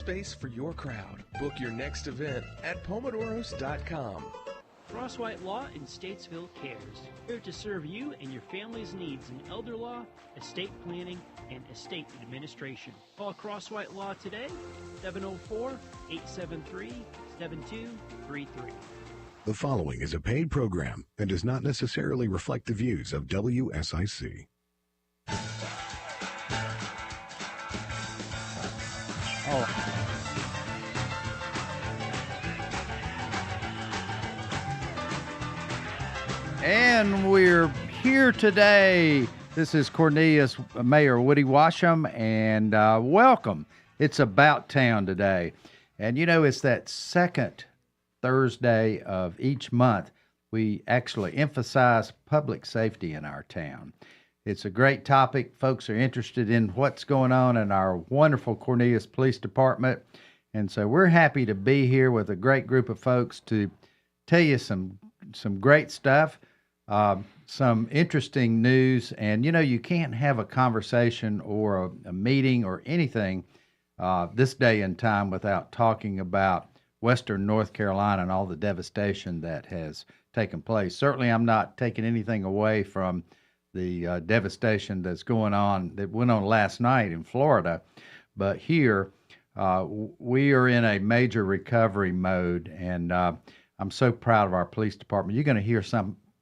Space for your crowd. Book your next event at pomodoros.com. Crosswhite Law in Statesville cares. Here to serve you and your family's needs in elder law, estate planning, and estate administration. Call Crosswhite Law today, 704-873-7233. The following is a paid program and does not necessarily reflect the views of WSIC. And we're here today. This is Cornelius, Mayor Woody Washam, and welcome. It's about town today. And you know, it's that second Thursday of each month we actually emphasize public safety in our town. It's a great topic. Folks are interested in what's going on in our wonderful Cornelius Police Department. And so we're happy to be here with a great group of folks to tell you some great stuff. Some interesting news, and you know, you can't have a conversation or a meeting or anything this day and time without talking about Western North Carolina and all the devastation that has taken place. Certainly, I'm not taking anything away from the devastation that went on last night in Florida, but here we are in a major recovery mode, and I'm so proud of our police department. You're going to hear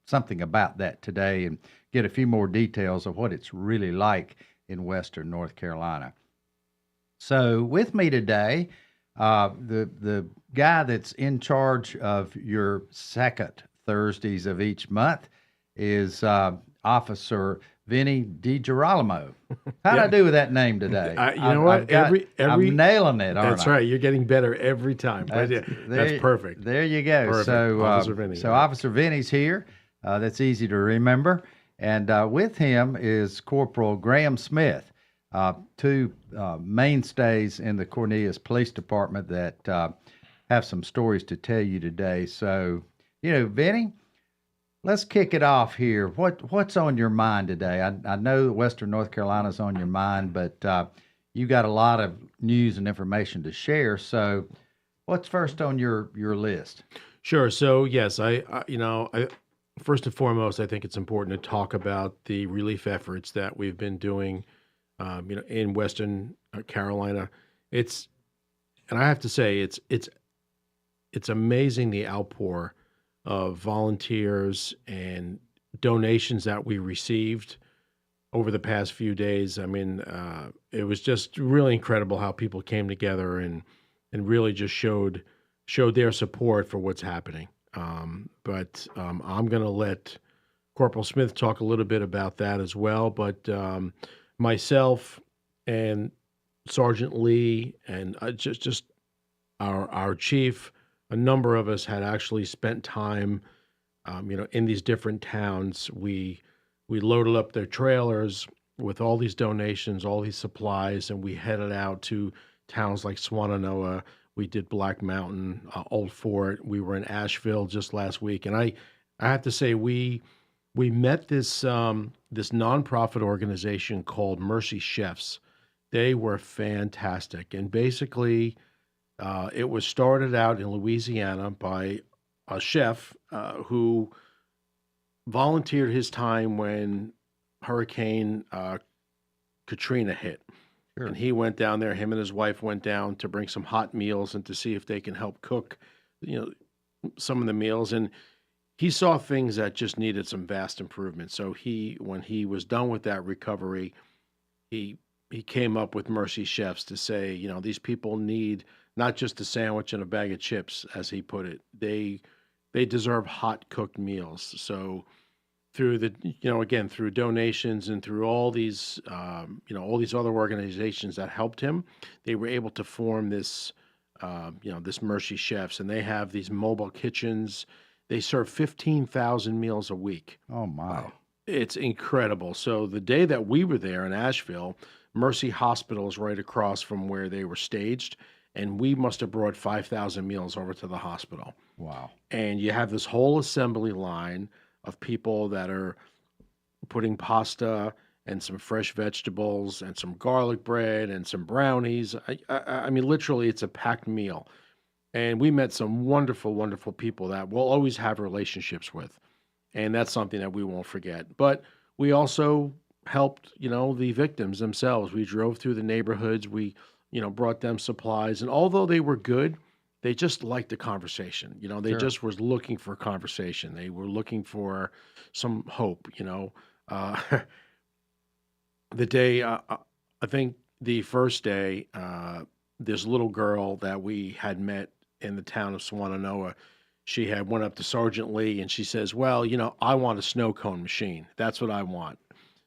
something about that today and get a few more details of what it's really like in Western North Carolina. So with me today, the guy that's in charge of your second Thursdays of each month is Officer Vincent DiGerolamo. How'd I do with that name today? You know what? I'm nailing it, aren't That's I? right. You're getting better every time. That's perfect. There you go. Perfect. So, Officer Vinny. So Officer Vinny's here. That's easy to remember. And with him is Corporal Graham Smith, two mainstays in the Cornelius Police Department that have some stories to tell you today. So, you know, Vinny, let's kick it off here. What's on your mind today? I know Western North Carolina's on your mind, but you got a lot of news and information to share. So what's first on your list? Sure. So yes, I first and foremost, I think it's important to talk about the relief efforts that we've been doing, in Western Carolina. And I have to say, it's amazing the outpour of volunteers and donations that we received over the past few days. I mean, it was just really incredible how people came together and really just showed their support for what's happening. But I'm going to let Corporal Smith talk a little bit about that as well. But myself and Sergeant Lee and just our chief, a number of us had actually spent time, in these different towns. We loaded up their trailers with all these donations, all these supplies, and we headed out to towns like Swannanoa. We did Black Mountain, Old Fort. We were in Asheville just last week, and I have to say we met this nonprofit organization called Mercy Chefs. They were fantastic, and basically, it was started out in Louisiana by a chef who volunteered his time when Hurricane Katrina hit. Sure. And he went down there, him and his wife went down to bring some hot meals and to see if they can help cook, some of the meals. And he saw things that just needed some vast improvement. So when he was done with that recovery, he came up with Mercy Chefs to say, these people need not just a sandwich and a bag of chips, as he put it. They deserve hot cooked meals. So through through donations and through all these, all these other organizations that helped him, they were able to form this, this Mercy Chefs, and they have these mobile kitchens. They serve 15,000 meals a week. Oh my. It's incredible. So the day that we were there in Asheville, Mercy Hospital is right across from where they were staged, and we must have brought 5,000 meals over to the hospital. Wow. And you have this whole assembly line of people that are putting pasta and some fresh vegetables and some garlic bread and some brownies. I mean, literally, it's a packed meal. And we met some wonderful, wonderful people that we'll always have relationships with. And that's something that we won't forget. But we also helped, the victims themselves. We drove through the neighborhoods. We, brought them supplies. And although they were good, they just liked the conversation. They Sure. just was looking for conversation. They were looking for some hope, The day, I think the first day, this little girl that we had met in the town of Swananoa, she had went up to Sergeant Lee and she says, well, I want a snow cone machine. That's what I want.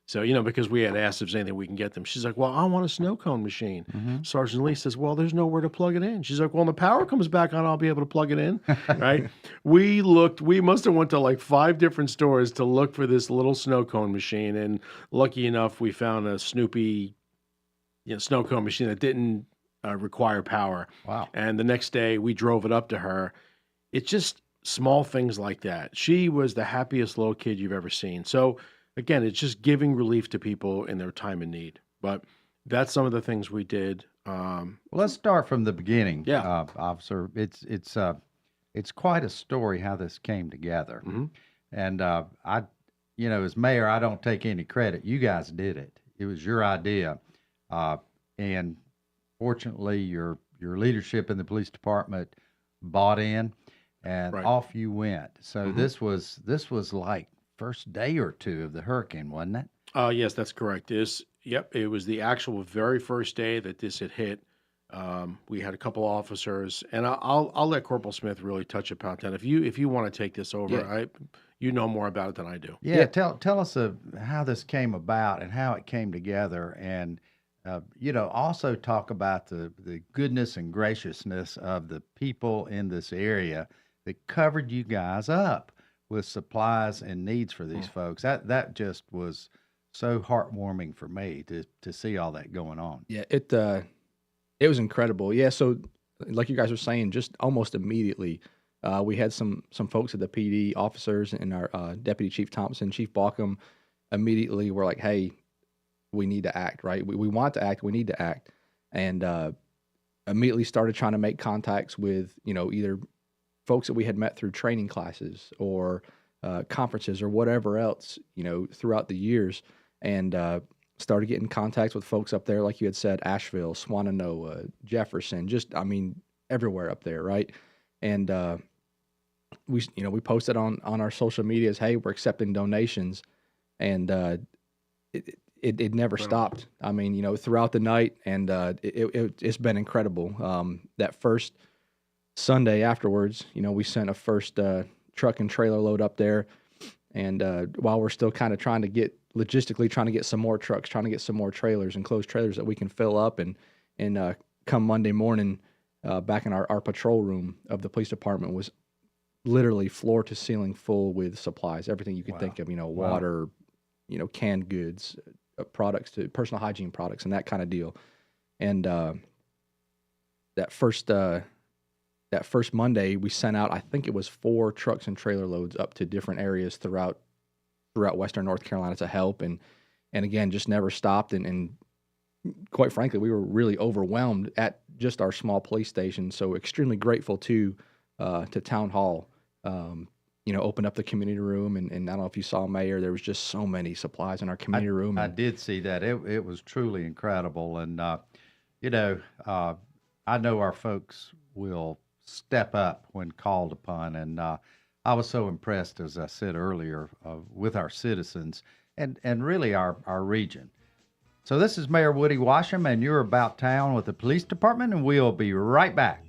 So, because we had asked if there's anything we can get them. She's like, well, I want a snow cone machine. Sergeant Lee says, well, there's nowhere to plug it in. She's like, well, when the power comes back on, I'll be able to plug it in. Right. We must have went to like 5 different stores to look for this little snow cone machine. And lucky enough, we found a Snoopy, snow cone machine that didn't require power. Wow. And the next day we drove it up to her. It's just small things like that. She was the happiest little kid you've ever seen. So again, it's just giving relief to people in their time of need. But that's some of the things we did. Well, let's start from the beginning. Yeah. Officer, it's quite a story how this came together. And as mayor, I don't take any credit. You guys did it. It was your idea, and fortunately, your leadership in the police department bought in, and Right. off you went. So this was like first day or two of the hurricane, wasn't it? Yes, that's correct. It was the actual very first day that this had hit. We had a couple officers, and I'll let Corporal Smith really touch upon that. If you want to take this over, Yeah. you know more about it than I do. Yeah, tell us how this came about and how it came together, and also talk about the goodness and graciousness of the people in this area that covered you guys up with supplies and needs for these folks. That just was so heartwarming for me to see all that going on. Yeah, it was incredible. Yeah, so like you guys were saying, just almost immediately, we had some folks at the PD officers and our Deputy Chief Thompson, Chief Balcom, immediately were like, hey, we need to act, right? We want to act, we need to act. And immediately started trying to make contacts with, either folks that we had met through training classes or conferences or whatever else, throughout the years. And started getting contacts with folks up there, like you had said, Asheville, Swananoa, Jefferson, everywhere up there, right? And we posted on our social medias, hey, we're accepting donations, and it never stopped. I mean, throughout the night, and it's been incredible. That first Sunday afterwards, we sent a first truck and trailer load up there, and while we're still kind of trying to get some more trucks, trying to get some more trailers, enclosed trailers that we can fill up, and come Monday morning, back in our patrol room of the police department was literally floor to ceiling full with supplies, everything you could think of, water, canned goods, products, to personal hygiene products, and that kind of deal. And that first Monday, we sent out, I think it was 4 trucks and trailer loads up to different areas throughout Western North Carolina to help, and again, just never stopped. And quite frankly, we were really overwhelmed at just our small police station. So extremely grateful to Town Hall, opened up the community room, and I don't know if you saw, Mayor, there was just so many supplies in our community room. I did see that. It was truly incredible. And, I know our folks will step up when called upon. And I was so impressed, as I said earlier, with our citizens and really our region. So this is Mayor Woody Washam, and you're About Town with the police department, and we'll be right back.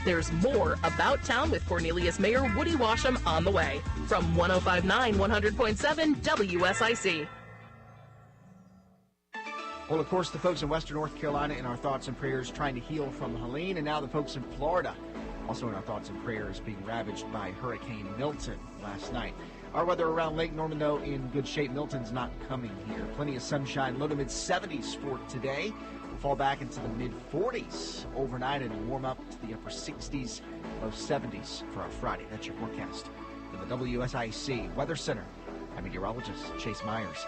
There's more About Town with Cornelius Mayor Woody Washam on the way from 105.9 100.7 WSIC. Well, of course, the folks in Western North Carolina in our thoughts and prayers trying to heal from Helene, and now the folks in Florida also in our thoughts and prayers being ravaged by Hurricane Milton last night. Our weather around Lake Norman, though, in good shape. Milton's not coming here. Plenty of sunshine, low to mid-70s for today. We'll fall back into the mid-40s overnight and warm up to the upper 60s, low 70s for our Friday. That's your forecast. For from the WSIC Weather Center, I'm meteorologist Chase Myers.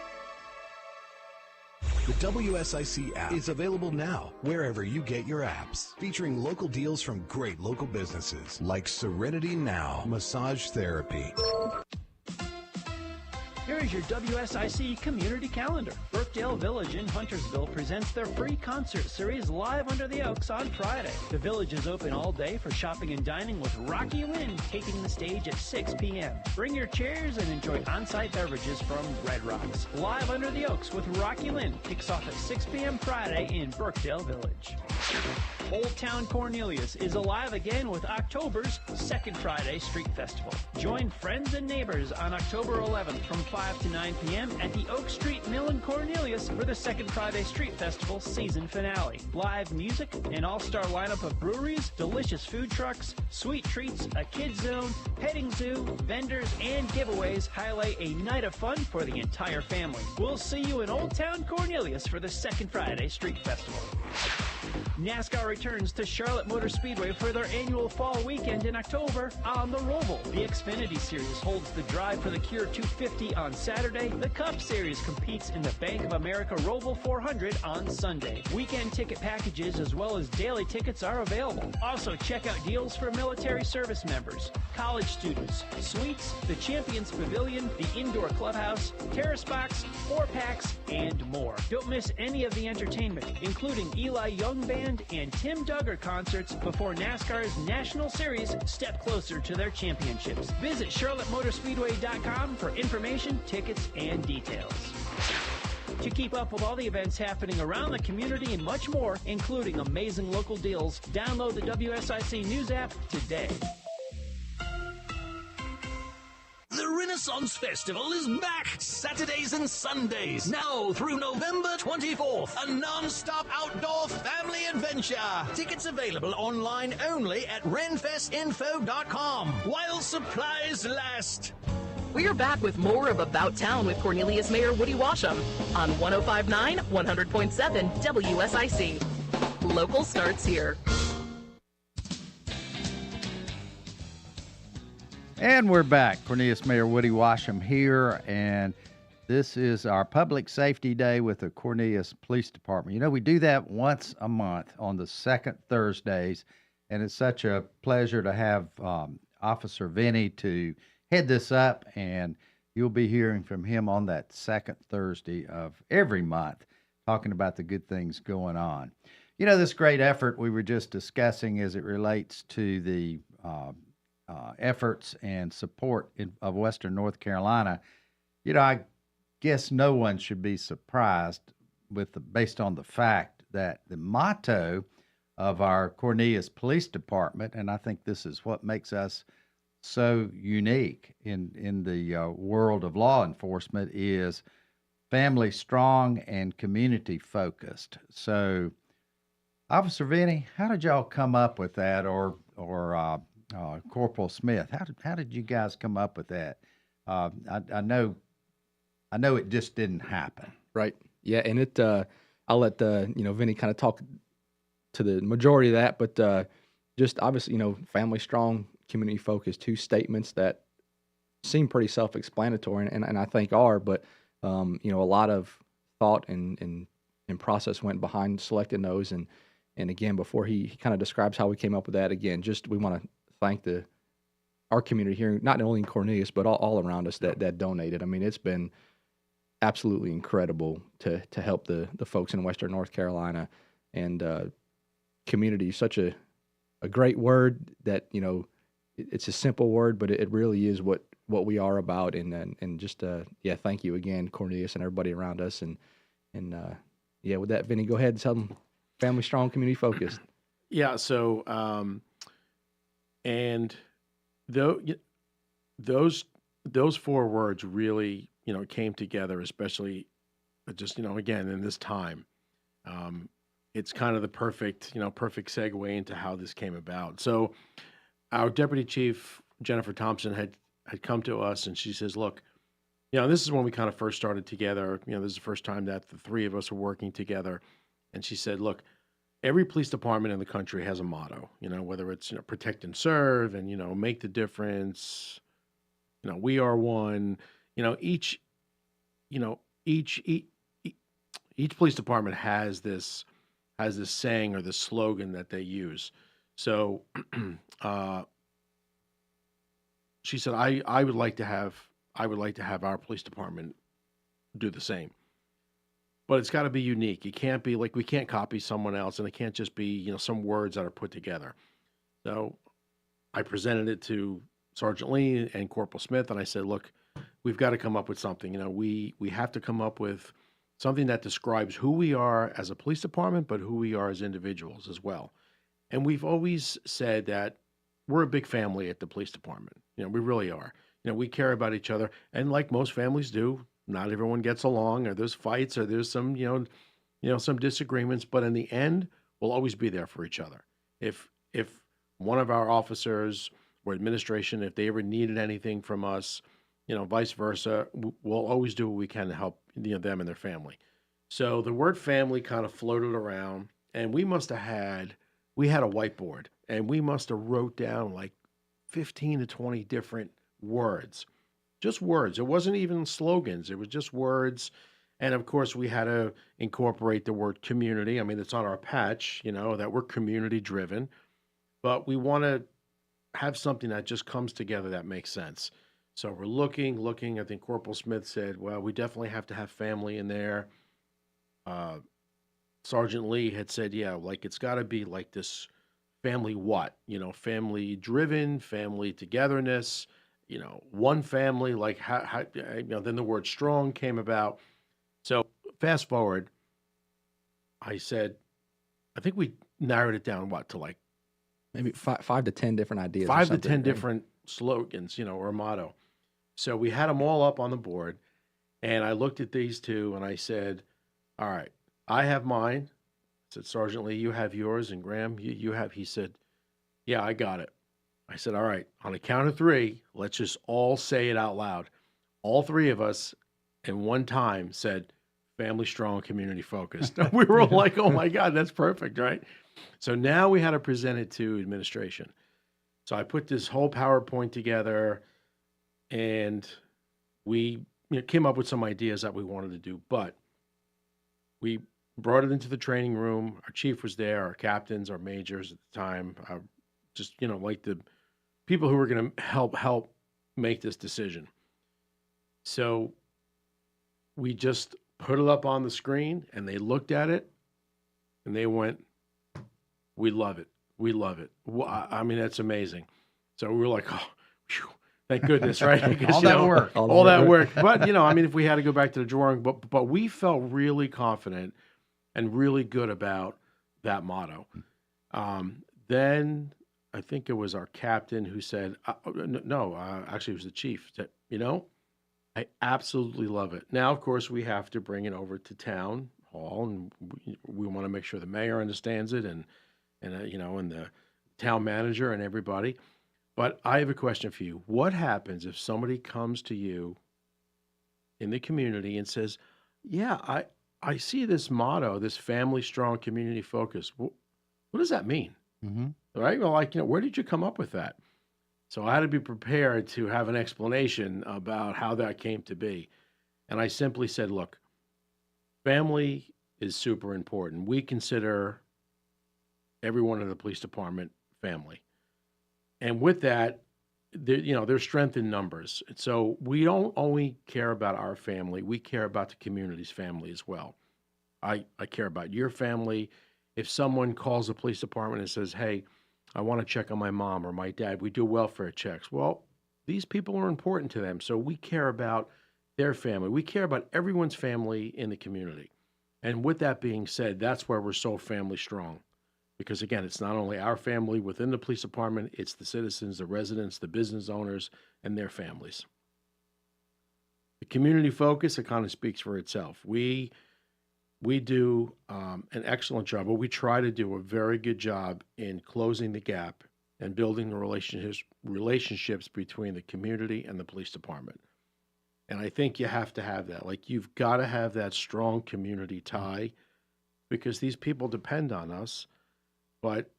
The WSIC app is available now wherever you get your apps, featuring local deals from great local businesses like Serenity Now Massage Therapy. Here is your WSIC community calendar. Brookdale Village in Huntersville presents their free concert series Live Under the Oaks on Friday. The Village is open all day for shopping and dining with Rocky Lynn taking the stage at 6 p.m. Bring your chairs and enjoy on-site beverages from Red Rocks. Live Under the Oaks with Rocky Lynn kicks off at 6 p.m. Friday in Brookdale Village. Old Town Cornelius is alive again with October's Second Friday Street Festival. Join friends and neighbors on October 11th from 5 to 9 p.m. at the Oak Street Mill in Cornelius for the Second Friday Street Festival season finale. Live music, an all-star lineup of breweries, delicious food trucks, sweet treats, a kids zone, petting zoo, vendors, and giveaways highlight a night of fun for the entire family. We'll see you in Old Town Cornelius for the Second Friday Street Festival. NASCAR returns to Charlotte Motor Speedway for their annual fall weekend in October on the Roval. The Xfinity Series holds the Drive for the Cure 250 on Saturday. The Cup Series competes in the Bank of America Roval 400 on Sunday. Weekend ticket packages as well as daily tickets are available. Also, check out deals for military service members, college students, suites, the Champions Pavilion, the Indoor Clubhouse, Terrace Box, 4-packs, and more. Don't miss any of the entertainment, including Eli Young Band and Tim Duggar concerts before NASCAR's National Series step closer to their championships. Visit CharlotteMotorspeedway.com for information, tickets, and details. To keep up with all the events happening around the community and much more, including amazing local deals, download the WSIC News app today. The Renaissance Festival is back Saturdays and Sundays, now through November 24th. A non-stop outdoor family adventure. Tickets available online only at renfestinfo.com while supplies last. We're back with more of About Town with Cornelius Mayor Woody Washam on 105.9, 100.7 WSIC. Local starts here. And we're back. Cornelius Mayor Woody Washam here, and this is our Public Safety Day with the Cornelius Police Department. You know, we do that once a month on the second Thursdays, and it's such a pleasure to have Officer Vinny to head this up, and you'll be hearing from him on that second Thursday of every month, talking about the good things going on. You know, this great effort we were just discussing as it relates to the efforts and support of Western North Carolina. You know, I guess no one should be surprised based on the fact that the motto of our Cornelius Police Department, and I think this is what makes us so unique in the world of law enforcement, is family strong and community focused. So, Officer Vinny, how did y'all come up with that, or Corporal Smith? How did you guys come up with that? I know it just didn't happen. Right. Yeah, and I'll let Vinny kind of talk to the majority of that, but just obviously, family strong, community focused, two statements that seem pretty self-explanatory, and I think are, but a lot of thought and process went behind selecting those, and again, before he kind of describes how we came up with that, again, just we want to thank our community here, not only in Cornelius, but all around us that donated. I mean, it's been absolutely incredible to help the folks in Western North Carolina, and community, such a great word that, it's a simple word, but it really is what we are about. And just, thank you again, Cornelius, and everybody around us. And with that, Vinny, go ahead and tell them family strong, community focused. Yeah. So, and those four words really, came together, especially just, again, in this time. It's kind of the perfect segue into how this came about. So our Deputy Chief, Jennifer Thompson, had come to us, and she says, look, this is when we kind of first started together. This is the first time that the three of us were working together. And she said, look, every police department in the country has a motto, whether it's, protect and serve and, make the difference, we are one. Each you know each police department has this saying or this slogan that they use. So she said, I would like to have our police department do the same. But it's got to be unique. It can't be like, we can't copy someone else, and it can't just be, some words that are put together. So I presented it to Sergeant Lee and Corporal Smith, and I said, look, we've got to come up with something. We have to come up with something that describes who we are as a police department, but who we are as individuals as well. And we've always said that we're a big family at the police department. We really are. We care about each other. And like most families do, not everyone gets along, or there's fights, or there's some, some disagreements, but in the end, we'll always be there for each other. If one of our officers or administration, if they ever needed anything from us, vice versa, we'll always do what we can to help, them and their family. So the word family kind of floated around, and we had a whiteboard, and we must have wrote down like 15 to 20 different words, just words. It wasn't even slogans. It was just words. And of course we had to incorporate the word community. I mean, it's on our patch, that we're community driven, but we want to have something that just comes together that makes sense. So we're looking. I think Corporal Smith said, well, we definitely have to have family in there. Sergeant Lee had said, yeah, like it's got to be like this family family driven, family togetherness, one family, like how then the word strong came about. So fast forward, I said, I think we narrowed it down, to like maybe 5 to 10 different ideas. 5 to 10 different slogans, or a motto. So we had them all up on the board, and I looked at these two and I said, all right, I have mine. I said, Sergeant Lee, you have yours, and Graham, you have. He said, yeah, I got it. I said, all right, on a count of 3, let's just all say it out loud. All 3 of us in one time said, family strong, community focused. We were all like, oh my God, that's perfect, right? So now we had to present it to administration. So I put this whole PowerPoint together, and we came up with some ideas that we wanted to do, but we brought it into the training room. Our chief was there, our captains, our majors at the time, just, like the people who were going to help make this decision. So we just put it up on the screen, and they looked at it, and they went, we love it. We love it. I mean, that's amazing. So we were like, oh, whew, thank goodness, right? Because, all that work. All that work. But, I mean, if we had to go back to the drawing, but we felt really confident and really good about that motto. Then I think it was our captain who said, actually it was the chief, said, I absolutely love it. Now, of course, we have to bring it over to town hall, and we want to make sure the mayor understands it, and the town manager and everybody. But I have a question for you. What happens if somebody comes to you in the community and says, yeah, I see this motto, this family strong, community focus. What does that mean? Mm-hmm. Right? Well, where did you come up with that? So I had to be prepared to have an explanation about how that came to be. And I simply said, look, family is super important. We consider everyone in the police department family. And with that, there's strength in numbers. So we don't only care about our family, we care about the community's family as well. I care about your family. If someone calls the police department and says, hey, I want to check on my mom or my dad, we do welfare checks. Well, these people are important to them. So we care about their family. We care about everyone's family in the community. And with that being said, that's where we're so family strong. Because again, it's not only our family within the police department, it's the citizens, the residents, the business owners, and their families. The community focus, it kind of speaks for itself. We do an excellent job, but we try to do a very good job in closing the gap and building the relationships between the community and the police department. And I think you have to have that. Like, you've got to have that strong community tie, because these people depend on us, but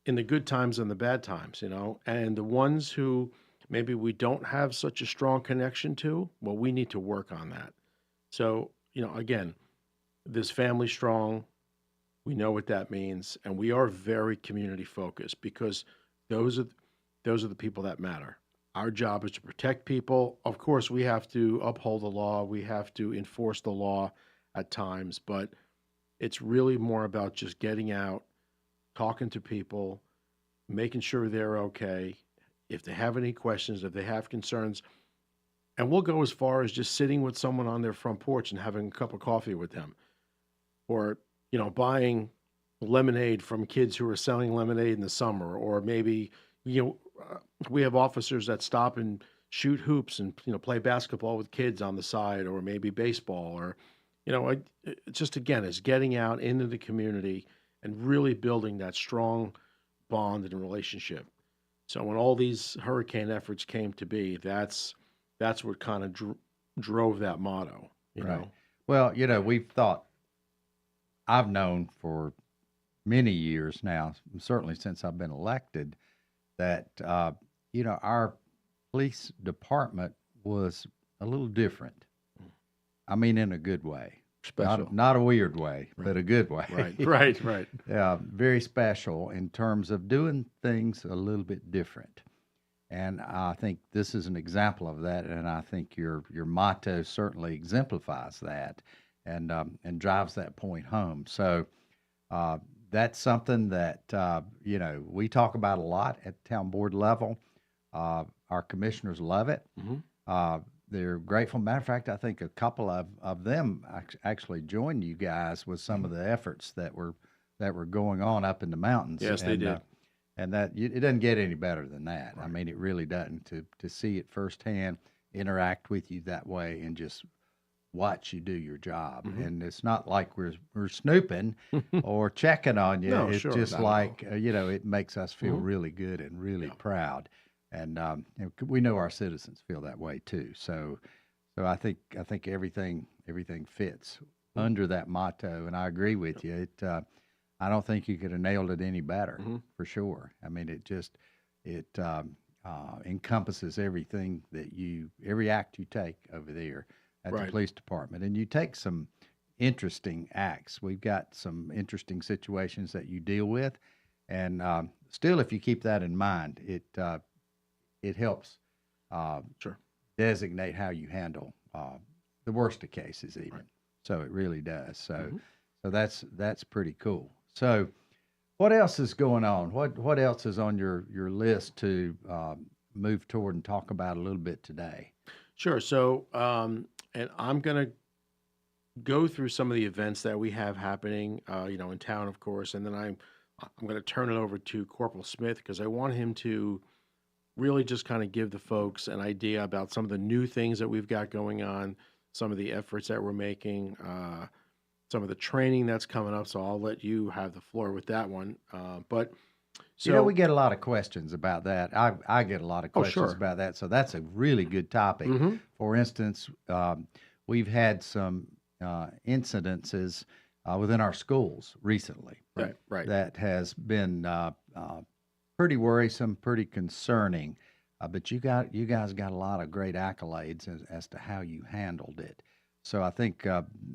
in the good times and the bad times, and the ones who maybe we don't have such a strong connection to, well, we need to work on that. So, again, this family strong, we know what that means, and we are very community focused because those are the people that matter. Our job is to protect people. Of course, we have to uphold the law. We have to enforce the law at times, but it's really more about just getting out, talking to people, making sure they're okay. If they have any questions, if they have concerns, and we'll go as far as just sitting with someone on their front porch and having a cup of coffee with them, or buying lemonade from kids who are selling lemonade in the summer, or maybe we have officers that stop and shoot hoops and play basketball with kids on the side, or maybe baseball, or just again, it's getting out into the community and really building that strong bond and relationship. So when all these hurricane efforts came to be, that's what kind of drove that motto. You know. Well, I've known for many years now, certainly since I've been elected, that our police department was a little different. I mean, in a good way. Special. Not a weird way, but a good way. Right. Yeah, very special in terms of doing things a little bit different. And I think this is an example of that, and I think your motto certainly exemplifies that and drives that point home. So that's something that, we talk about a lot at the town board level. Our commissioners love it. They're grateful. Matter of fact, I think a couple of them actually joined you guys with some of the efforts that were going on up in the mountains. Yes, they did. And that it doesn't get any better than that. Right. I mean, it really doesn't. To see it firsthand, interact with you that way, and just watch you do your job. And it's not like we're snooping or checking on you. No, it's sure, just like it makes us feel really good and really proud. And we know our citizens feel that way too. So I think everything fits under that motto, and I agree with you. I don't think you could have nailed it any better, for sure. I mean, it encompasses everything every act you take over there at the police department, and you take some interesting acts. We've got some interesting situations that you deal with, and still, if you keep that in mind, it helps designate how you handle the worst of cases, even. Right. So it really does. So that's pretty cool. So what else is going on? What else is on your list to move toward and talk about a little bit today? Sure. So and I'm going to go through some of the events that we have happening, in town, of course, and then I'm going to turn it over to Corporal Smith because I want him to really just kind of give the folks an idea about some of the new things that we've got going on, some of the efforts that we're making, some of the training that's coming up. So I'll let you have the floor with that one. We get a lot of questions about that. I get a lot of questions about that. So that's a really good topic. For instance, we've had some incidences within our schools recently. Right. That has been pretty worrisome, pretty concerning. But you guys got a lot of great accolades as to how you handled it. So I think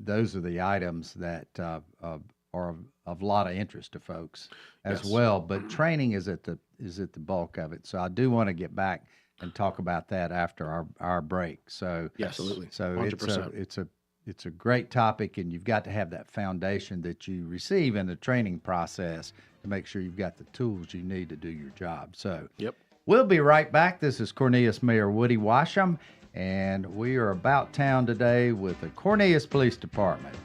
those are the items that are of a lot of interest to folks as well. But training is at the bulk of it. So I do want to get back and talk about that after our break. So absolutely. So 100%. it's a great topic, and you've got to have that foundation that you receive in the training process to make sure you've got the tools you need to do your job. So we'll be right back. This is Cornelius Mayor Woody Washam, and we are about town today with the Cornelius Police Department.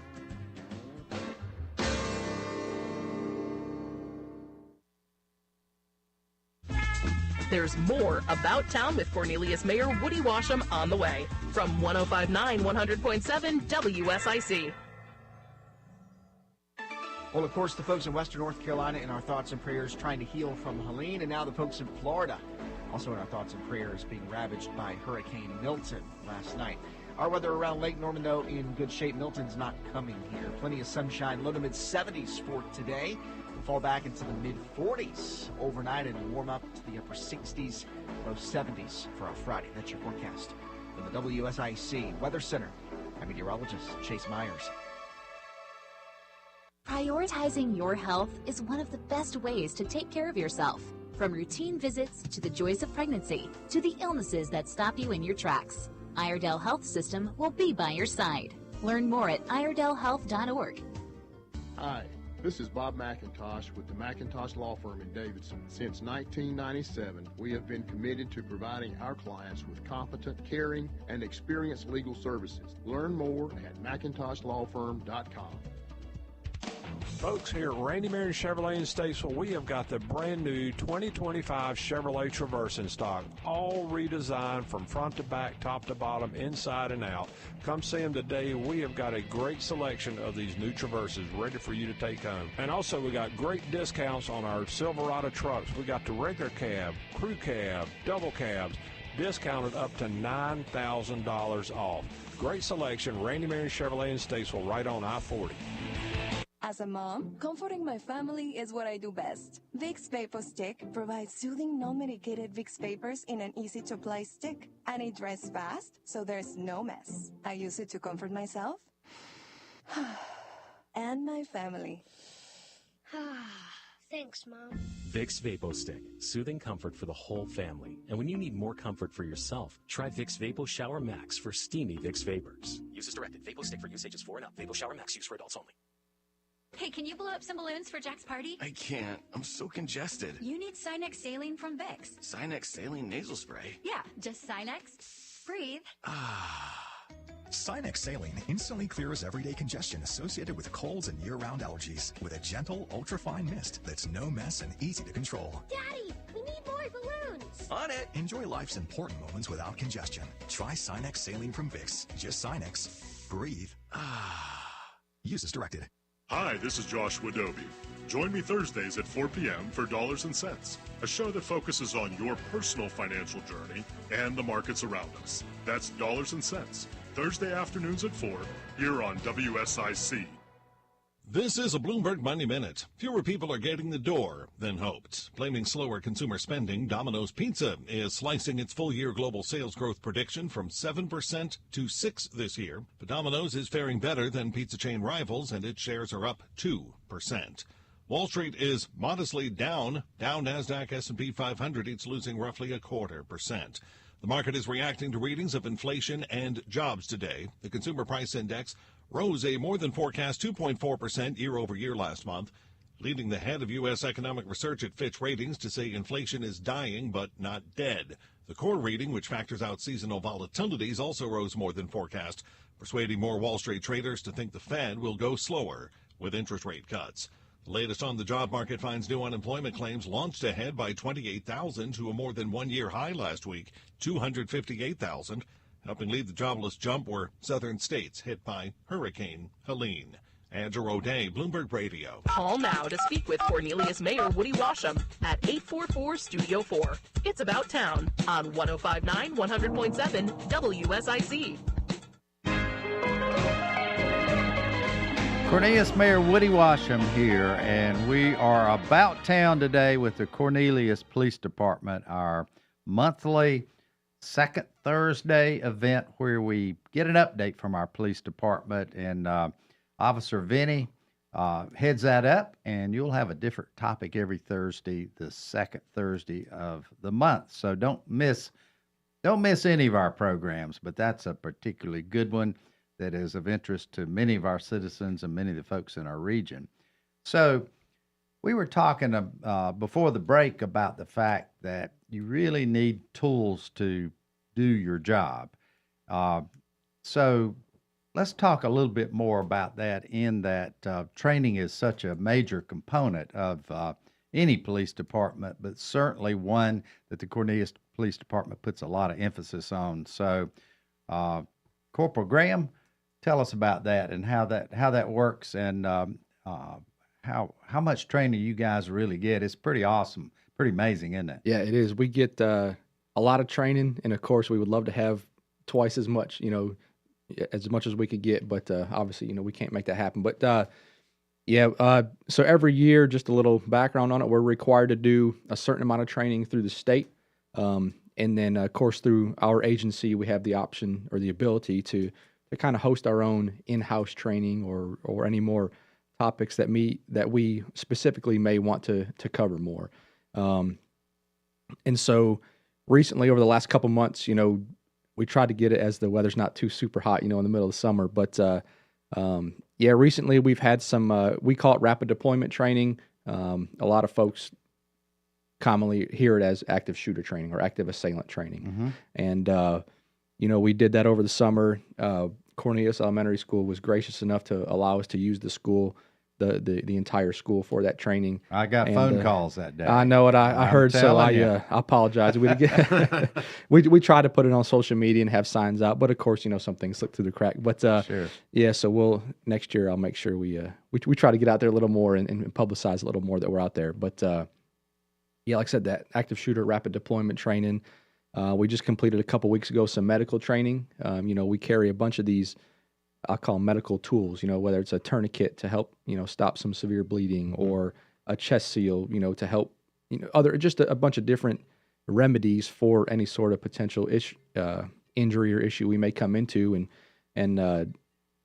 There's more About Town with Cornelius Mayor Woody Washam on the way from 105.9 100.7 WSIC. Well, of course, the folks in Western North Carolina in our thoughts and prayers trying to heal from Helene, and now the folks in Florida also in our thoughts and prayers being ravaged by Hurricane Milton last night. Our weather around Lake Norman, though, in good shape. Milton's not coming here. Plenty of sunshine, low to mid-70s for today. We'll fall back into the mid-40s overnight and warm up to the upper 60s, low 70s for our Friday. That's your forecast from the WSIC Weather Center. I'm meteorologist Chase Myers. Prioritizing your health is one of the best ways to take care of yourself. From routine visits to the joys of pregnancy to the illnesses that stop you in your tracks, Iredell Health System will be by your side. Learn more at iredellhealth.org. Hi, this is Bob McIntosh with the McIntosh Law Firm in Davidson. Since 1997, we have been committed to providing our clients with competent, caring, and experienced legal services. Learn more at McIntoshLawFirm.com. Folks, here at Randy Marion Chevrolet in Statesville, we have got the brand new 2025 Chevrolet Traverse in stock, all redesigned from front to back, top to bottom, inside and out. Come see them today. We have got a great selection of these new Traverses ready for you to take home. And also, we got great discounts on our Silverado trucks. We got the regular cab, crew cab, double cabs, discounted up to $9,000 off. Great selection, Randy Marion Chevrolet in Statesville, right on I-40. As a mom, comforting my family is what I do best. Vicks Vapor Stick provides soothing, non-medicated Vicks Vapors in an easy-to-apply stick, and it dries fast, so there's no mess. I use it to comfort myself and my family. Thanks, Mom. Vicks Vapo Stick, soothing comfort for the whole family. And when you need more comfort for yourself, try Vicks Vapo Shower Max for steamy Vicks Vapors. Use as directed. Vapo Stick for use ages 4 and up. Vapo Shower Max, use for adults only. Hey, can you blow up some balloons for Jack's party? I can't. I'm so congested. You need Sinex Saline from Vicks. Sinex Saline Nasal Spray? Yeah, just Sinex. Breathe. Sinex Saline instantly clears everyday congestion associated with colds and year-round allergies with a gentle, ultra-fine mist that's no mess and easy to control. Daddy, we need more balloons. On it. Enjoy life's important moments without congestion. Try Sinex Saline from Vicks. Just Sinex. Breathe. Use as directed. Hi, this is Josh Wadobe. Join me Thursdays at 4 p.m. for Dollars and Cents, a show that focuses on your personal financial journey and the markets around us. That's Dollars and Cents, Thursday afternoons at 4, here on WSIC. This is a Bloomberg Money Minute. Fewer people are getting the door than hoped. Blaming slower consumer spending, Domino's Pizza is slicing its full-year global sales growth prediction from 7% to 6% this year. But Domino's is faring better than pizza chain rivals, and its shares are up 2%. Wall Street is modestly down. Dow, NASDAQ, S&P 500 each losing roughly 0.25%. The market is reacting to readings of inflation and jobs today. The Consumer Price Index rose a more than forecast 2.4% year over year last month, leading the head of U.S. economic research at Fitch Ratings to say inflation is dying but not dead. The core reading, which factors out seasonal volatilities, also rose more than forecast, persuading more Wall Street traders to think the Fed will go slower with interest rate cuts. The latest on the job market finds new unemployment claims launched ahead by 28,000 to a more than one-year high last week, 258,000. Helping lead the jobless jump were southern states hit by Hurricane Helene. Andrew O'Day, Bloomberg Radio. Call now to speak with Cornelius Mayor Woody Washam at 844-STUDIO-4. It's About Town on 105.9, 100.7 WSIC. Cornelius Mayor Woody Washam here, and we are about town today with the Cornelius Police Department, our monthly second Thursday event where we get an update from our police department, and Officer Vinny heads that up, and you'll have a different topic every Thursday, the second Thursday of the month. So don't miss any of our programs, but that's a particularly good one that is of interest to many of our citizens and many of the folks in our region. So we were talking before the break about the fact that you really need tools to do your job. So let's talk a little bit more about that, in that training is such a major component of any police department, but certainly one that the Cornelius Police Department puts a lot of emphasis on. So Corporal Graham, tell us about that and how that works, and how much training you guys really get. It's pretty awesome, pretty amazing, isn't it? Yeah, it is. We get a lot of training, and of course, we would love to have twice as much, as much as we could get. But obviously, we can't make that happen. But Yeah. So every year, just a little background on it, we're required to do a certain amount of training through the state. And then, of course, through our agency, we have the option or the ability to kind of host our own in-house training or any more topics that we specifically may want to cover more. And so recently, over the last couple months, we tried to get it as the weather's not too super hot, in the middle of the summer. But recently we've had some, we call it rapid deployment training. A lot of folks commonly hear it as active shooter training or active assailant training. And, we did that over the summer. Cornelius Elementary School was gracious enough to allow us to use the school, the entire school for that training. I got phone calls that day. I know it. I heard, so I apologize. We tried to put it on social media and have signs out, but of course, some things slipped through the crack. But sure. Yeah, so next year I'll make sure we try to get out there a little more and publicize a little more that we're out there. But yeah, like I said, that active shooter rapid deployment training. We just completed a couple weeks ago some medical training. We carry a bunch of these, I'll call them medical tools, whether it's a tourniquet to help, stop some severe bleeding, or a chest seal, to help, just a bunch of different remedies for any sort of potential injury or issue we may come into. And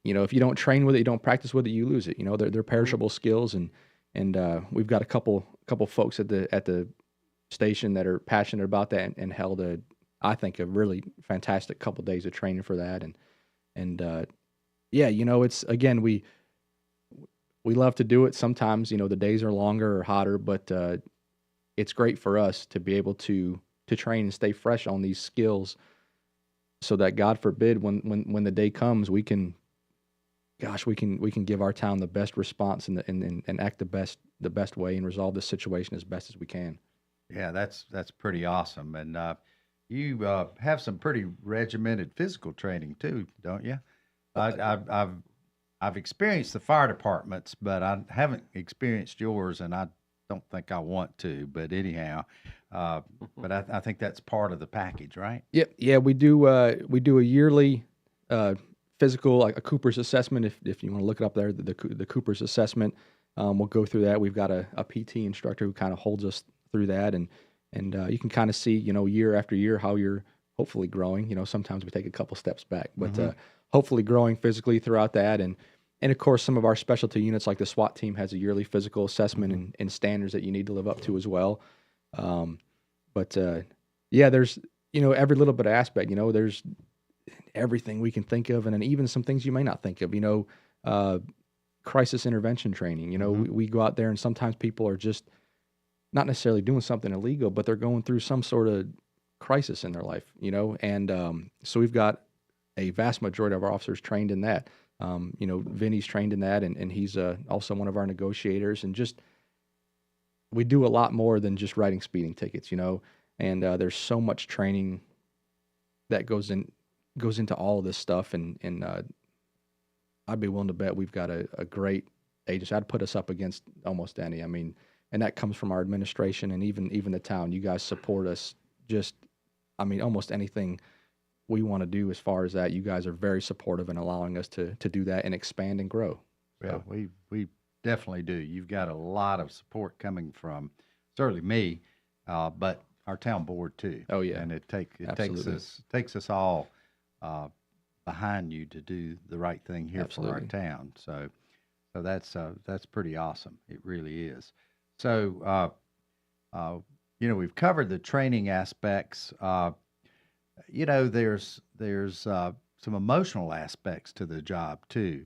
if you don't train with it, you don't practice with it, you lose it. They're perishable skills. And we've got a couple folks at the station that are passionate about that and held I think a really fantastic couple days of training for that. Yeah, it's, again, we love to do it. Sometimes, the days are longer or hotter, but it's great for us to be able to train and stay fresh on these skills, so that, God forbid, when the day comes, we can give our town the best response and act the best way and resolve this situation as best as we can. Yeah, that's pretty awesome. And you have some pretty regimented physical training too, don't you? I've experienced the fire departments, but I haven't experienced yours, and I don't think I want to. But anyhow, but I think that's part of the package, right? Yep. Yeah, we do a yearly physical, like a Cooper's assessment. If you want to look it up there, the Cooper's assessment. We'll go through that. We've got a PT instructor who kind of holds us through that, and you can kind of see, year after year how you're hopefully growing. Sometimes we take a couple steps back, but hopefully growing physically throughout that. And of course, some of our specialty units, like the SWAT team, has a yearly physical assessment and standards that you need to live up to as well. But there's, every little bit of aspect, there's everything we can think of, and then even some things you may not think of, crisis intervention training. We go out there, and sometimes people are just not necessarily doing something illegal, but they're going through some sort of crisis in their life, and so we've got a vast majority of our officers trained in that. Vinny's trained in that, and he's also one of our negotiators. And just, we do a lot more than just writing speeding tickets, and there's so much training that goes into all of this stuff. And I'd be willing to bet we've got a great agency. I'd put us up against almost any. I mean, and that comes from our administration and even the town. You guys support us. Almost anything we want to do as far as that, you guys are very supportive in allowing us to do that and expand and grow. Well, we definitely do. You've got a lot of support coming from certainly me, but our town board too. Oh yeah, and it takes us all behind you to do the right thing here for our town. So that's pretty awesome. It really is. So we've covered the training aspects. There's some emotional aspects to the job too.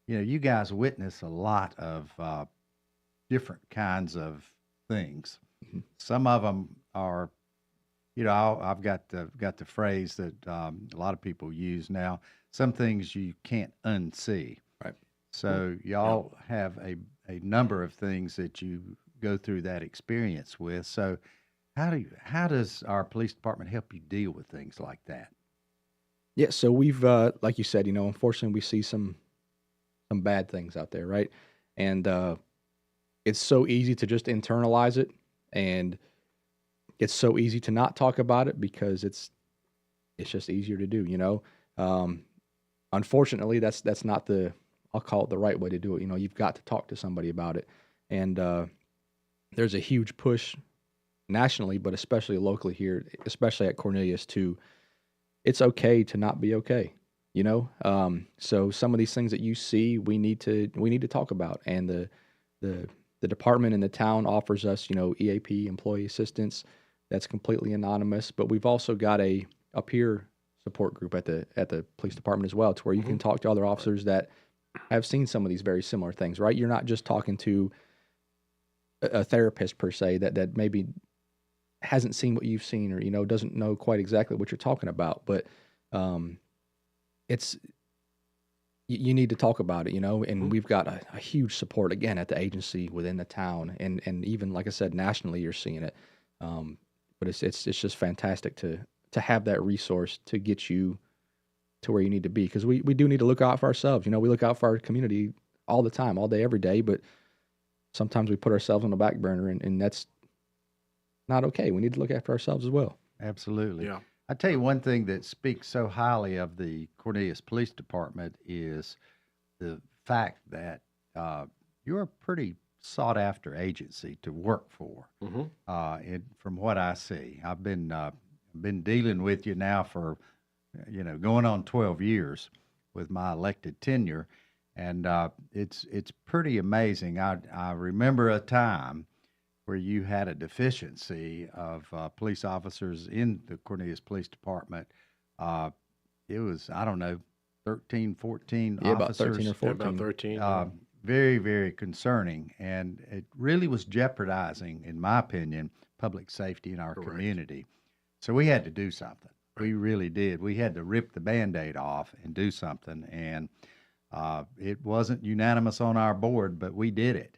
You guys witness a lot of different kinds of things. Mm-hmm. Some of them are, I've got the phrase that a lot of people use now. Some things you can't unsee. Right. So y'all have a number of things that you go through that experience with. So how does our police department help you deal with things like that? Yeah, so we've, like you said, unfortunately we see some bad things out there, right? And it's so easy to just internalize it, and it's so easy to not talk about it because it's just easier to do, Unfortunately, that's not the I'll call it the right way to do it. You've got to talk to somebody about it. And there's a huge push nationally, but especially locally here, especially at Cornelius, it's okay to not be okay. So some of these things that you see, we need to talk about. And the department in the town offers us, EAP, employee assistance, that's completely anonymous. But we've also got a peer support group at the police department as well, to where you can talk to other officers that have seen some of these very similar things, right? You're not just talking to a therapist per se that maybe hasn't seen what you've seen, or doesn't know quite exactly what you're talking about, but you need to talk about it, and we've got a huge support again at the agency, within the town, and even, like I said, nationally you're seeing it. But it's just fantastic to have that resource to get you to where you need to be, because we do need to look out for ourselves. We look out for our community all the time, all day, every day, but sometimes we put ourselves on the back burner, and that's not okay. We need to look after ourselves as well. Absolutely. Yeah. I tell you, one thing that speaks so highly of the Cornelius Police Department is the fact that you're a pretty sought-after agency to work for. From what I see, I've been dealing with you now for going on 12 years with my elected tenure, and it's pretty amazing. I remember a time where you had a deficiency of police officers in the Cornelius Police Department. It was, I don't know, 13, 14 officers. About 13 or 14. About 13. Very, very concerning, and it really was jeopardizing, in my opinion, public safety in our community. So we had to do something. We really did. We had to rip the Band-Aid off and do something, and it wasn't unanimous on our board, but we did it.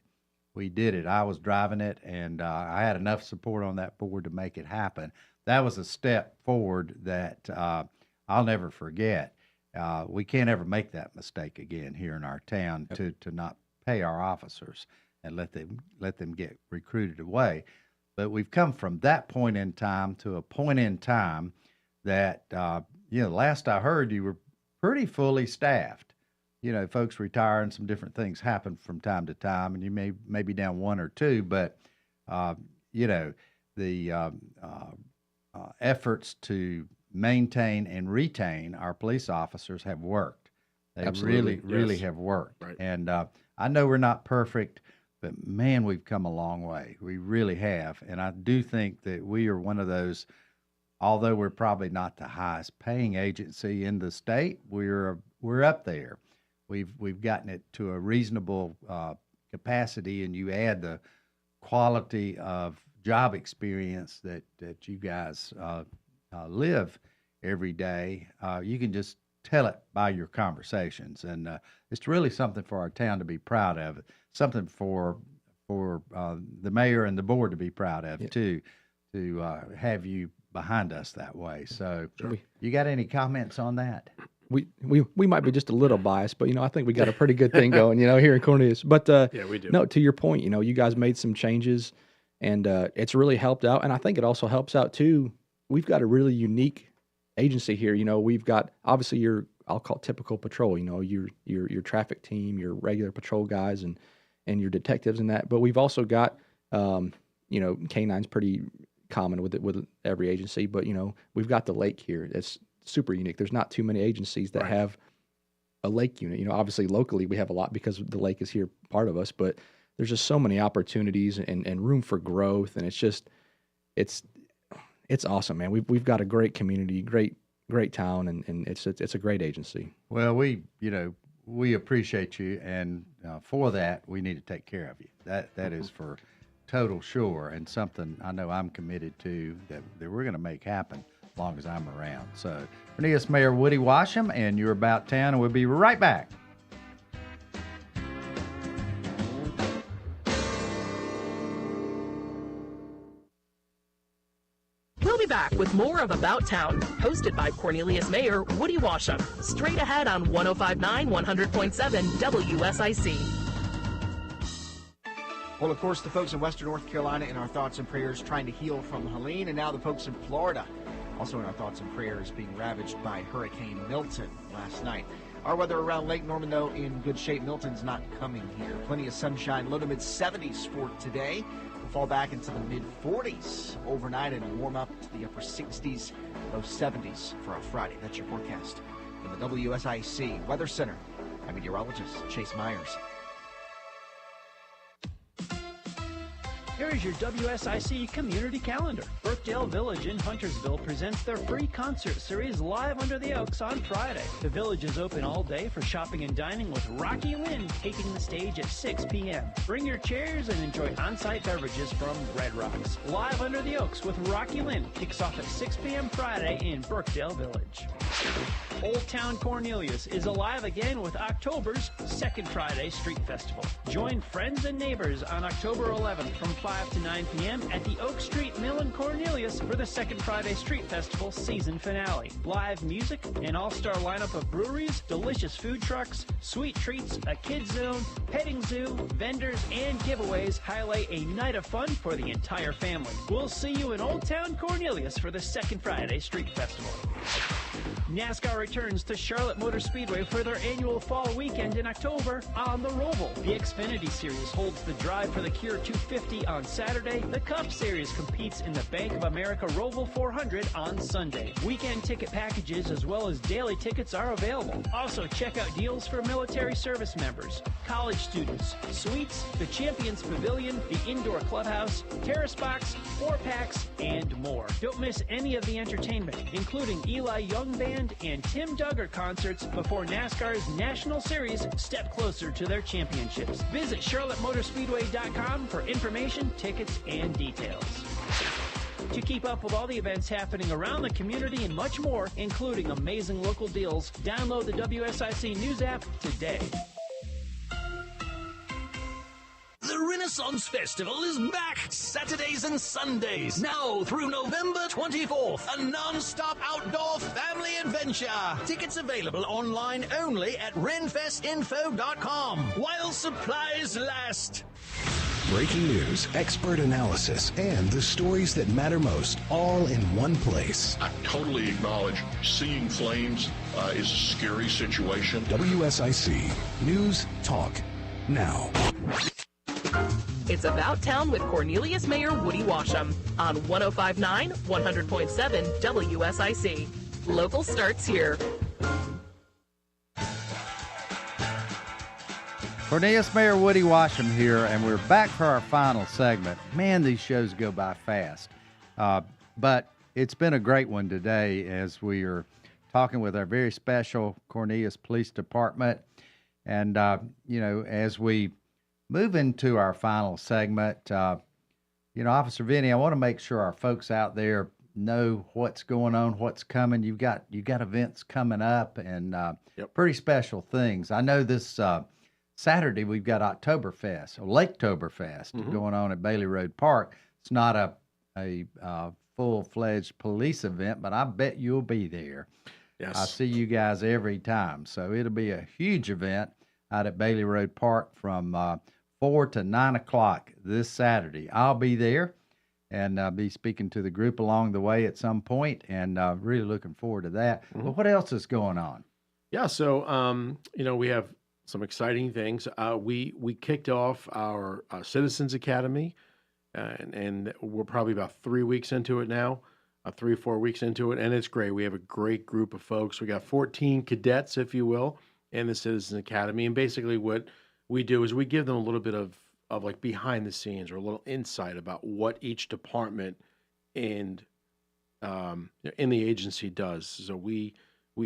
We did it. I was driving it, and I had enough support on that board to make it happen. That was a step forward that I'll never forget. We can't ever make that mistake again here in our town, to not pay our officers and let them get recruited away. But we've come from that point in time to a point in time that, last I heard, you were pretty fully staffed. Folks retire and some different things happen from time to time, and you may be down one or two, but, the efforts to maintain and retain our police officers have worked. They Absolutely. really have worked. Right. And I know we're not perfect, but man, we've come a long way. We really have. And I do think that we are one of those, although we're probably not the highest paying agency in the state, we're up there. We've gotten it to a reasonable capacity, and you add the quality of job experience that you guys live every day. You can just tell it by your conversations, and it's really something for our town to be proud of. Something for the mayor and the board to be proud of too, to have you behind us that way. So, you got any comments on that? We might be just a little biased, but I think we got a pretty good thing going, here in Cornelius. But yeah, we do. No, to your point, you guys made some changes, and it's really helped out. And I think it also helps out too. We've got a really unique agency here. We've got obviously I'll call it typical patrol. Your traffic team, your regular patrol guys, and your detectives and that. But we've also got K-9's pretty common with every agency. But we've got the lake here. It's super unique. There's not too many agencies that have a lake unit. Obviously locally we have a lot because the lake is here, part of us, but there's just so many opportunities and room for growth. And it's awesome, man. We've got a great community, great town, and it's a great agency. Well, we appreciate you, and for that we need to take care of you. That is for total sure, and something I know I'm committed to that we're going to make happen as long as I'm around. So, Cornelius Mayor Woody Washam, and you're About Town, and we'll be right back. We'll be back with more of About Town, hosted by Cornelius Mayor Woody Washam. Straight ahead on 105.9, 100.7 WSIC. Well, of course, the folks in Western North Carolina in our thoughts and prayers trying to heal from Helene, and now the folks in Florida also in our thoughts and prayers being ravaged by Hurricane Milton last night. Our weather around Lake Norman, though, in good shape. Milton's not coming here. Plenty of sunshine, low to mid-70s for today. We'll fall back into the mid-40s overnight and warm up to the upper 60s, low 70s for our Friday. That's your forecast from the WSIC Weather Center. I'm meteorologist Chase Myers. Here is your WSIC community calendar. Birkdale Village in Huntersville presents their free concert series Live Under the Oaks on Friday. The village is open all day for shopping and dining with Rocky Lynn taking the stage at 6 p.m. Bring your chairs and enjoy on-site beverages from Red Rocks. Live Under the Oaks with Rocky Lynn kicks off at 6 p.m. Friday in Birkdale Village. Old Town Cornelius is alive again with October's Second Friday Street Festival. Join friends and neighbors on October 11th from 5 to 9 p.m. at the Oak Street Mill in Cornelius for the Second Friday Street Festival season finale. Live music, an all-star lineup of breweries, delicious food trucks, sweet treats, a kids zone, petting zoo, vendors, and giveaways highlight a night of fun for the entire family. We'll see you in Old Town Cornelius for the Second Friday Street Festival. NASCAR returns to Charlotte Motor Speedway for their annual fall weekend in October on the Roval. The Xfinity Series holds the Drive for the Cure 250 on Saturday. The Cup Series competes in the Bank of America Roval 400 on Sunday. Weekend ticket packages as well as daily tickets are available. Also, check out deals for military service members, college students, suites, the Champions Pavilion, the Indoor Clubhouse, Terrace Box, 4-packs, and more. Don't miss any of the entertainment, including Eli Young Band and Tim Duggar concerts before NASCAR's National Series step closer to their championships. Visit CharlotteMotorspeedway.com for information, tickets, and details. To keep up with all the events happening around the community and much more, including amazing local deals, download the WSIC News app today. The Renaissance Festival is back Saturdays and Sundays, now through November 24th. A non-stop outdoor family adventure. Tickets available online only at renfestinfo.com while supplies last. Breaking news, expert analysis, and the stories that matter most, all in one place. I totally acknowledge seeing flames is a scary situation. WSIC News Talk Now. It's About Town with Cornelius Mayor Woody Washam on 105.9, 100.7 WSIC. Local starts here. Cornelius Mayor Woody Washam here, and we're back for our final segment. Man, these shows go by fast. But it's been a great one today as we are talking with our very special Cornelius Police Department. And, as we move into our final segment, Officer Vinny, I want to make sure our folks out there know what's going on, what's coming. You got events coming up and pretty special things. I know this Saturday we've got Oktoberfest, or Laketoberfest, going on at Bailey Road Park. It's not a full-fledged police event, but I bet you'll be there. Yes. I see you guys every time, so it'll be a huge event out at Bailey Road Park from 4 to 9 o'clock this Saturday. I'll be there and be speaking to the group along the way at some point, and really looking forward to that. But what else is going on? Yeah, so, we have some exciting things. We kicked off our Citizens Academy, and we're probably about 3 weeks into it now, 3 or 4 weeks into it, and it's great. We have a great group of folks. We got 14 cadets, if you will, in the Citizens Academy, and basically what we do is we give them a little bit of like behind the scenes or a little insight about what each department in the agency does. So we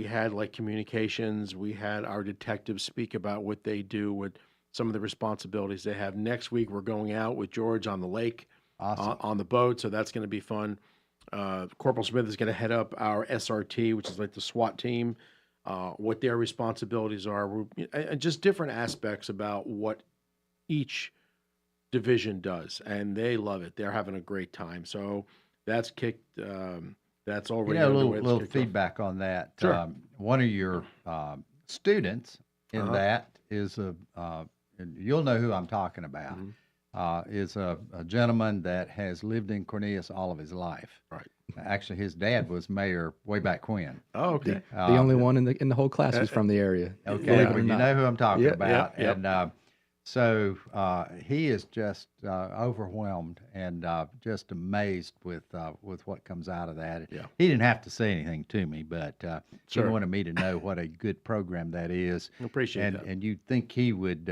had like communications, we had our detectives speak about what they do, with some of the responsibilities they have. Next week we're going out with George on the lake, on the boat, so that's going to be fun. Corporal Smith is going to head up our SRT, which is like the SWAT team. What their responsibilities are, just different aspects about what each division does, and they love it. They're having a great time. So that's kicked. That's already a little feedback on that. Sure. One of your students in that is and you'll know who I'm talking about. Is a gentleman that has lived in Cornelius all of his life. Right. Actually, his dad was mayor way back when. Oh, okay. The only one in the whole class was from the area. Okay, believe it or well, you not. know who I'm talking Yep. about. Yep. And so he is just overwhelmed and just amazed with what comes out of that. Yeah. He didn't have to say anything to me, but Sure. he wanted me to know what a good program that is. Appreciate that. And you'd think he would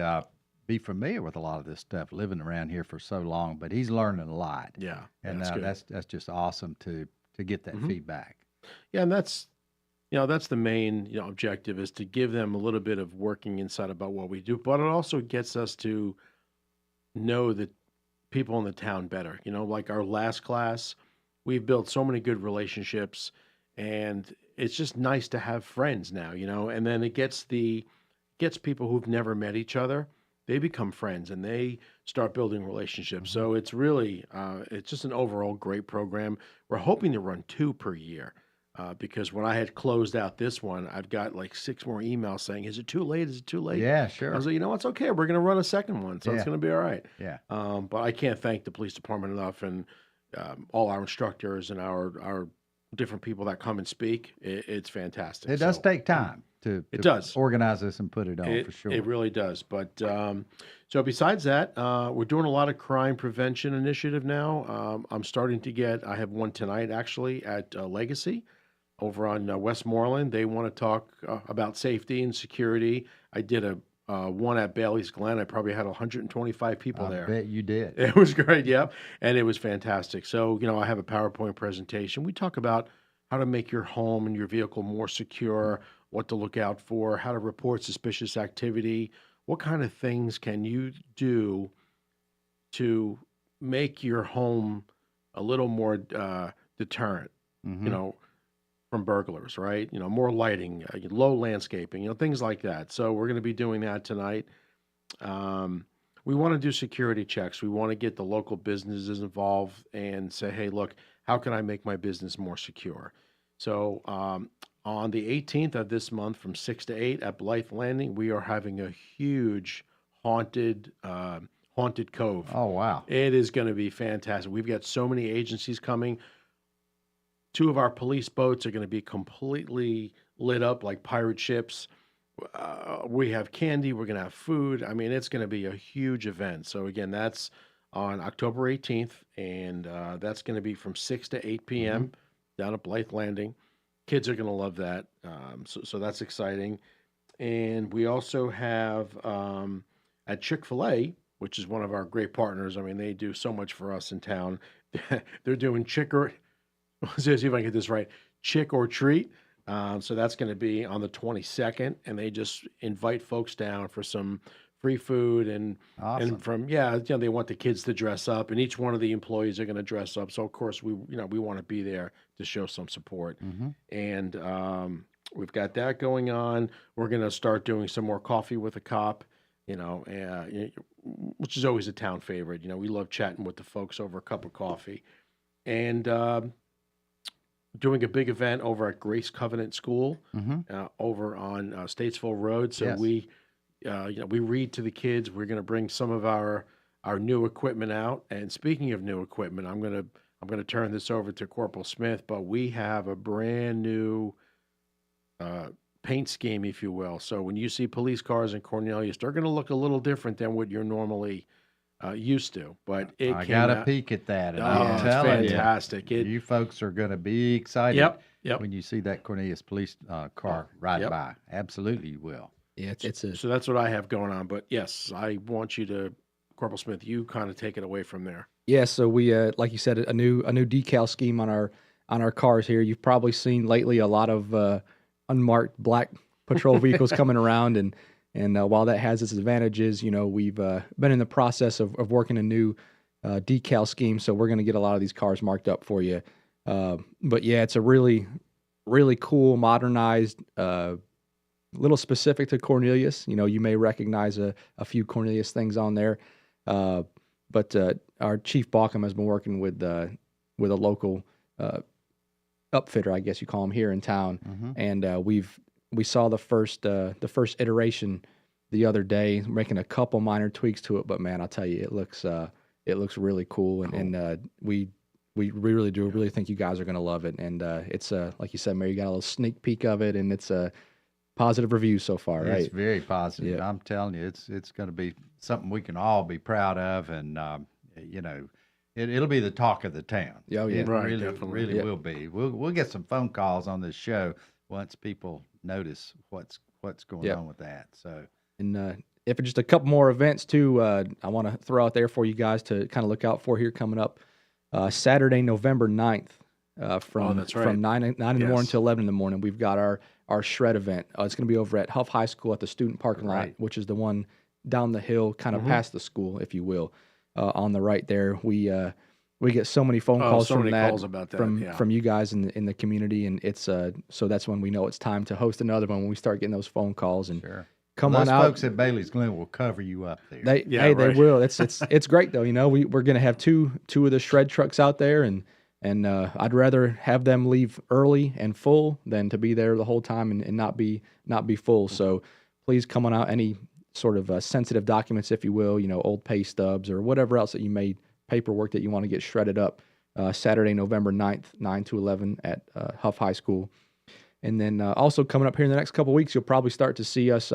be familiar with a lot of this stuff, living around here for so long, but he's learning a lot. Yeah, And that's good. that's just awesome to get that feedback. Yeah, and that's that's the main objective, is to give them a little bit of working insight about what we do, but it also gets us to know the people in the town better. Like our last class, we've built so many good relationships, and it's just nice to have friends now. And then it gets people who've never met each other. They become friends and they start building relationships. So it's really, it's just an overall great program. We're hoping to run 2 per year because when I had closed out this one, I've got like 6 more emails saying, "Is it too late? Is it too late?" Yeah, sure. I was like, it's okay. We're going to run a second one, so it's Yeah. going to be all right. Yeah. But I can't thank the police department enough, and all our instructors and our different people that come and speak. It's fantastic. It does So, take time to does. organize this and put it on for sure. It really does. But so besides that, we're doing a lot of crime prevention initiative now. I'm starting to I have one tonight actually at Legacy over on Westmoreland. They want to talk about safety and security. I did a one at Bailey's Glen. I probably had 125 people there. I bet you did. It was great, yep. And it was fantastic. So, I have a PowerPoint presentation. We talk about how to make your home and your vehicle more secure, what to look out for, how to report suspicious activity, what kind of things can you do to make your home a little more deterrent, from burglars, right? More lighting, low landscaping, things like that. So we're going to be doing that tonight. We want to do security checks. We want to get the local businesses involved and say, hey, look, how can I make my business more secure? So on the 18th of this month from 6 to 8 at Blythe Landing, we are having a huge haunted cove. Oh, wow. It is going to be fantastic. We've got so many agencies coming. 2 of our police boats are going to be completely lit up like pirate ships. We have candy. We're going to have food. I mean, it's going to be a huge event. So again, that's on October 18th, and that's going to be from 6 to 8 p.m. down at Blythe Landing. Kids are going to love that. So that's exciting. And we also have at Chick-fil-A, which is one of our great partners. I mean, they do so much for us in town. They're doing let's see if I can get this right, Chick or Treat. So that's going to be on the 22nd, and they just invite folks down for some free food and Awesome. and they want the kids to dress up, and each one of the employees are going to dress up. So of course we want to be there to show some support, and we've got that going on. We're going to start doing some more coffee with a cop, which is always a town favorite. We love chatting with the folks over a cup of coffee, and doing a big event over at Grace Covenant School over on Statesville Road. So Yes. we read to the kids. We're going to bring some of our new equipment out. And speaking of new equipment, I'm going to turn this over to Corporal Smith. But we have a brand new paint scheme, if you will. So when you see police cars in Cornelius, they're going to look a little different than what you're normally used to, but I got a peek at that, and I'm it's telling fantastic. you folks are going to be excited Yep. when you see that Cornelius police car ride by. Absolutely, you will. Yeah, So that's what I have going on. But yes, I want you to, Corporal Smith, you kind of take it away from there. Yeah, so we like you said, a new decal scheme on our cars here. You've probably seen lately a lot of unmarked black patrol vehicles coming around, and while that has its advantages, we've been in the process of working a new decal scheme, so we're going to get a lot of these cars marked up for you. But yeah, it's a really, really cool, modernized, little specific to Cornelius. You may recognize a few Cornelius things on there, but our Chief Bauckham has been working with a local upfitter, I guess you call him, here in town, and we saw the first iteration the other day, making a couple minor tweaks to it. But man, I'll tell you, it looks really cool. And we we really do. Really think you guys are going to love it. And it's like you said, Mayor, you got a little sneak peek of it, and it's a positive review so far, right? It's very positive. Yeah. I'm telling you, it's going to be something we can all be proud of, and it'll be the talk of the town. Oh, yeah. It Right, really definitely. will be. We'll get some phone calls on this show once people notice what's going on with that. So, and if just a couple more events too, I want to throw out there for you guys to kind of look out for here coming up. Saturday, November 9th, from 9 in the morning to 11 in the morning, we've got our shred event. It's going to be over at Huff High School at the student parking lot, which is the one down the hill, kind of past the school, if you will. On the right there, we get so many phone calls from from you guys in the community, and it's so that's when we know it's time to host another one, when we start getting those phone calls. And come on out. Those folks at Bailey's Glen will cover you up there. They will. It's great though. We're going to have two of the shred trucks out there, and I'd rather have them leave early and full than to be there the whole time and not be full. So please come on out. Any sort of sensitive documents, if you will, old pay stubs or whatever else that you made, paperwork that you want to get shredded up. Saturday, November 9th, 9 to 11 at Huff High School. And then also coming up here in the next couple of weeks, you'll probably start to see us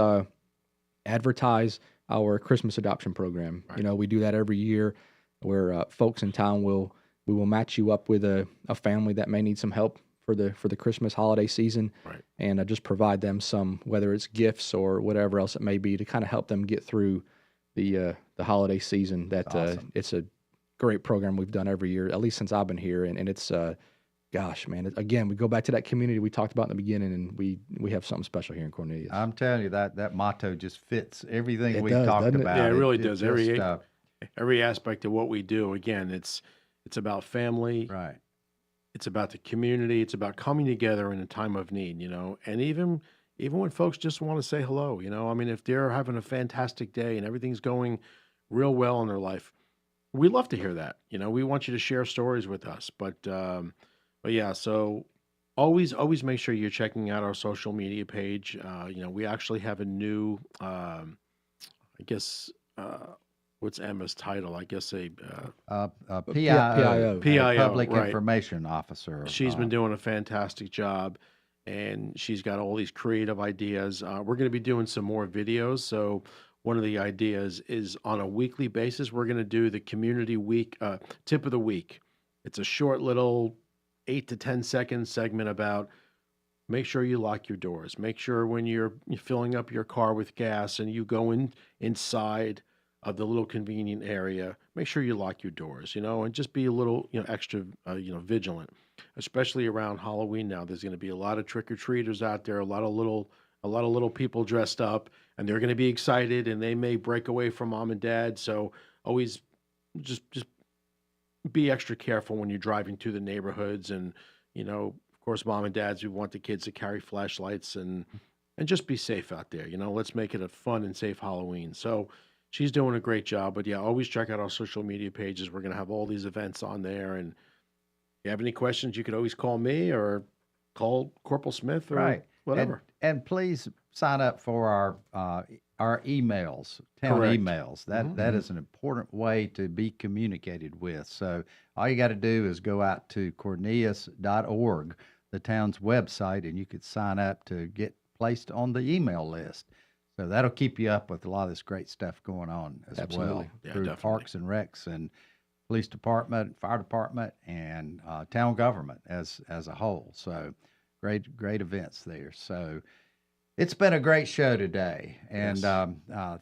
advertise our Christmas adoption program. Right. We do that every year, where folks in town we will match you up with a family that may need some help for the Christmas holiday season, and just provide them some, whether it's gifts or whatever else it may be, to kind of help them get through the holiday season. It's a great program we've done every year, at least since I've been here, and it's gosh, man, again, we go back to that community we talked about in the beginning, and we have something special here in Cornelius. I'm telling you, that motto just fits everything we does, talked about. Yeah, it really does. Every aspect of what we do. Again, it's about family. Right. It's about the community. It's about coming together in a time of need, and even when folks just want to say hello, if they're having a fantastic day and everything's going real well in their life, we love to hear that. We want you to share stories with us, but yeah, so always make sure you're checking out our social media page. We actually have a new, what's Emma's title? I guess PIO, Public right. Information Officer. She's been doing a fantastic job, and she's got all these creative ideas. We're going to be doing some more videos. So one of the ideas is, on a weekly basis, we're going to do the Community Week Tip of the Week. It's a short little 8 to 10 second segment about, make sure you lock your doors. Make sure when you're filling up your car with gas and you go inside of the little convenient area, make sure you lock your doors, and just be a little, extra, vigilant, especially around Halloween. Now there's going to be a lot of trick-or-treaters out there, a lot of little people dressed up, and they're going to be excited, and they may break away from mom and dad. So always just be extra careful when you're driving through the neighborhoods. And, of course, mom and dads, we want the kids to carry flashlights and just be safe out there. Let's make it a fun and safe Halloween. So she's doing a great job. But yeah, always check out our social media pages. We're going to have all these events on there. And if you have any questions, you could always call me or call Corporal Smith or whatever. And please sign up for our emails, town Correct. emails. That is an important way to be communicated with. So all you got to do is go out to cornelius.org, the town's website, and you could sign up to get placed on the email list. So that'll keep you up with a lot of this great stuff going on as well, through Parks and Recs and police department, fire department, and town government as a whole. So great events there. So it's been a great show today, and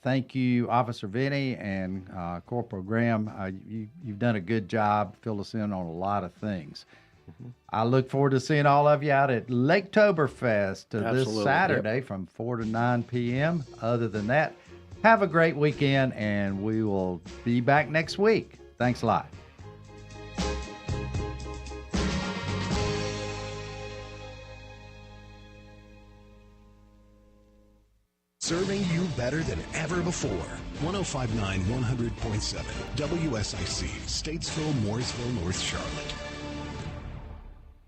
thank you, Officer Vinny and Corporal Graham. You've done a good job, filled us in on a lot of things. I look forward to seeing all of you out at Laketoberfest this Saturday from 4 to 9 p.m. Other than that, have a great weekend, and we will be back next week. Thanks a lot. Serving you better than ever before. 105.9, 100.7, WSIC, Statesville, Mooresville, North Charlotte.